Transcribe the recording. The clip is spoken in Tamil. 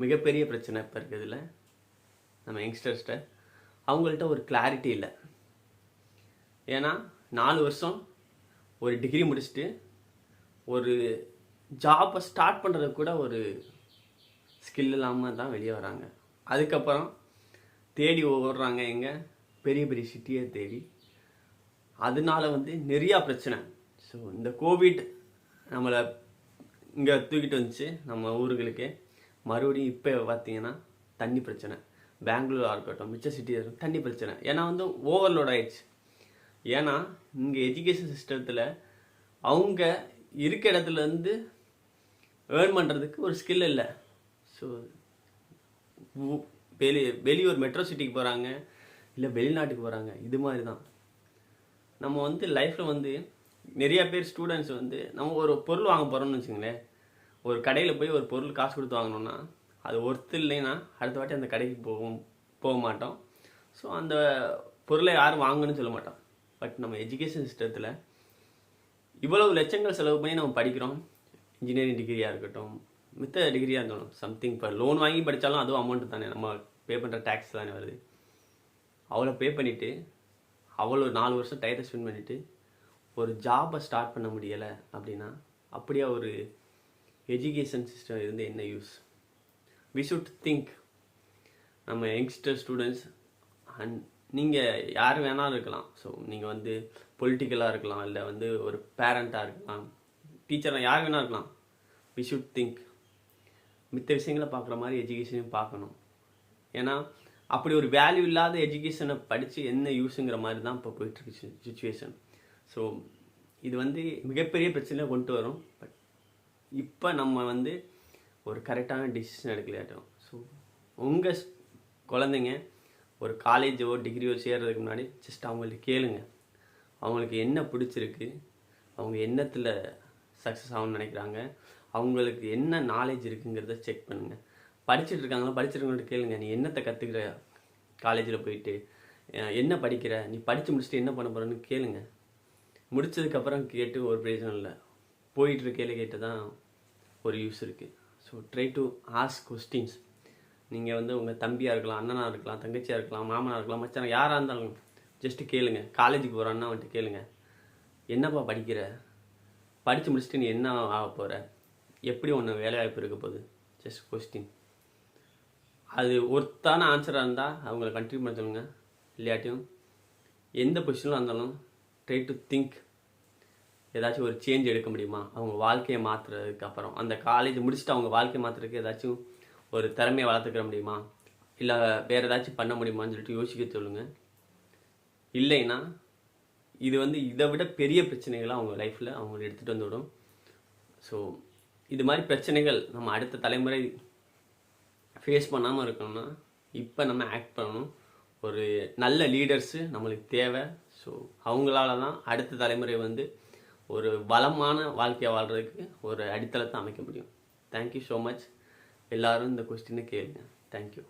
மிகப்பெரிய பிரச்சனை இப்போ இருக்கிறதுல நம்ம யங்ஸ்டர்ஸ்கிட்ட அவங்கள்ட்ட ஒரு கிளாரிட்டி இல்லை. ஏன்னா 4 வருஷம் ஒரு டிகிரி முடிச்சுட்டு ஒரு ஜாப்பை ஸ்டார்ட் பண்ணுறதுக்கு கூட ஒரு ஸ்கில் இல்லாமல் தான் வெளியே வராங்க. அதுக்கப்புறம் தேடி ஓடுறாங்க எங்கே, பெரிய பெரிய சிட்டியை தேடி. அதனால நிறையா பிரச்சனை. ஸோ இந்த கோவிட் நம்மளை இங்கே தூக்கிட்டு வந்துச்சு நம்ம ஊர்களுக்கு. மறுபடியும் இப்போ பார்த்தீங்கன்னா தண்ணி பிரச்சனை. பெங்களூராக இருக்கட்டும், மிச்ச சிட்டியாக இருக்கட்டும், தண்ணி பிரச்சனை. ஏன்னா ஓவர்லோட் ஆயிடுச்சு. ஏன்னா இங்கே எஜுகேஷன் சிஸ்டத்தில் அவங்க இருக்க இடத்துலேருந்து ஏர்ன் பண்ணுறதுக்கு ஒரு ஸ்கில் இல்லை. ஸோ வெளியூர் மெட்ரோ சிட்டிக்கு போகிறாங்க, இல்லை வெளிநாட்டுக்கு போகிறாங்க. இது மாதிரி தான் நம்ம லைஃப்பில் நிறைய பேர் ஸ்டூடெண்ட்ஸ் நம்ம ஒரு பொருள் வாங்க போகிறோம்னு வச்சுங்களேன். ஒரு கடையில் போய் ஒரு பொருள் காசு கொடுத்து வாங்கணும்னா அது ஒர்த்து இல்லைன்னா அடுத்த வாட்டி அந்த கடைக்கு போக மாட்டோம். ஸோ அந்த பொருளை யாரும் வாங்கணும்னு சொல்ல மாட்டோம். பட் நம்ம எஜுகேஷன் சிஸ்டத்தில் இவ்வளவு லட்சங்கள் செலவு பண்ணி நம்ம படிக்கிறோம். இன்ஜினியரிங் டிகிரியாக இருக்கட்டும், மித்த டிகிரியாக இருக்கட்டும், சம்திங் இப்போ லோன் வாங்கி படித்தாலும் அதுவும் அமௌண்ட்டு தானே, நம்ம பே பண்ணுற டேக்ஸ் தானே வருது. அவ்வளோ பே பண்ணிவிட்டு அவ்வளோ 4 வருஷம் டயத்தை ஸ்பெண்ட் பண்ணிவிட்டு ஒரு ஜாபை ஸ்டார்ட் பண்ண முடியலை அப்படின்னா அப்படியே ஒரு எஜுகேஷன் சிஸ்டம் இருந்து என்ன யூஸ்? We should think. நம்ம யங்ஸ்டர் ஸ்டூடெண்ட்ஸ் அண்ட் நீங்கள் யார் வேணாலும் இருக்கலாம். ஸோ நீங்கள் பொலிட்டிக்கலாக இருக்கலாம், இல்லை ஒரு பேரண்ட்டாக இருக்கலாம், டீச்சராக யார் வேணாலும் இருக்கலாம். We should think. மித்த விஷயங்களை பார்க்குற மாதிரி எஜுகேஷனையும் பார்க்கணும். ஏன்னா அப்படி ஒரு வேல்யூ இல்லாத எஜுகேஷனை படித்து என்ன யூஸுங்கிற மாதிரி தான் இப்போ போயிட்டுருக்கு சுச்சுவேஷன். ஸோ இது மிகப்பெரிய பிரச்சனையை கொண்டு வரும். பட் இப்போ நம்ம ஒரு கரெக்டான டிசிஷன் எடுக்கலையாட்டும். ஸோ உங்கள் குழந்தைங்க ஒரு காலேஜோ டிகிரியோ சேர்றதுக்கு முன்னாடி ஜஸ்ட் அவங்கள்ட்ட கேளுங்க. அவங்களுக்கு என்ன பிடிச்சிருக்கு, அவங்க என்னத்தில் சக்ஸஸ் ஆகணும்னு நினைக்கிறாங்க, அவங்களுக்கு என்ன நாலேஜ் இருக்குங்கிறத செக் பண்ணுங்கள். படிச்சுட்டு இருக்காங்களா, படிச்சிருக்கவங்கள்ட்ட கேளுங்க. நீ என்னத்தை கற்றுக்கிற காலேஜில் போயிட்டு, என்ன படிக்கிற, நீ படித்து முடிச்சுட்டு என்ன பண்ண போகிறன்னு கேளுங்க. முடித்ததுக்கப்புறம் கேட்டு ஒரு பிரயோஜனம் இல்லை. போயிட்டு இருக்கையில் கேட்டு தான் ஒரு யூஸ் இருக்குது. So try to ask questions. நீங்கள் உங்கள் தம்பியாக இருக்கலாம், அண்ணனாக இருக்கலாம், தங்கச்சியாக இருக்கலாம், மாமனாக இருக்கலாம், மச்சான் யாராக இருந்தாலும் ஜஸ்ட்டு கேளுங்க. காலேஜுக்கு போகிறான்னா கேளுங்க, என்னப்பா படிக்கிற, படித்து முடிச்சுட்டு நீ என்ன ஆக போகிற, எப்படி ஒன்று வேலைவாய்ப்பு இருக்க போகுது, ஜஸ்ட் கொஸ்டின். அது ஒருத்தான ஆன்சராக இருந்தால் அவங்கள கண்டினியூ பண்ண சொல்லுங்கள். இல்லாட்டியும் எந்த பொசிஷனில் இருந்தாலும் ட்ரை டு திங்க். ஏதாச்சும் ஒரு சேஞ்ச் எடுக்க முடியுமா அவங்க வாழ்க்கையை மாற்றுறதுக்கு அப்புறம், அந்த காலேஜ் முடிச்சுட்டு அவங்க வாழ்க்கையை மாற்றுறதுக்கு ஏதாச்சும் ஒரு திறமையை வளர்த்துக்கிற முடியுமா, இல்லை வேறு ஏதாச்சும் பண்ண முடியுமான்னு சொல்லிட்டு யோசிக்க சொல்லுங்கள். இல்லைன்னா இது இதை விட பெரிய பிரச்சனைகளை அவங்க லைஃப்பில் அவங்க எடுத்துகிட்டு வந்துவிடும். ஸோ இது மாதிரி பிரச்சனைகள் நம்ம அடுத்த தலைமுறை ஃபேஸ் பண்ணாமல் இருக்கணும்னா இப்போ நம்ம ஆக்ட் பண்ணணும். ஒரு நல்ல லீடர்ஸு நம்மளுக்கு தேவை. ஸோ அவங்களால தான் அடுத்த தலைமுறை ஒரு வளமான வாழ்க்கையை வாழ்கிறதுக்கு ஒரு அடித்தளத்தை அமைக்க முடியும். Thank you so much. எல்லோரும் இந்த கொஸ்டினை கேளுங்க. தேங்க்யூ.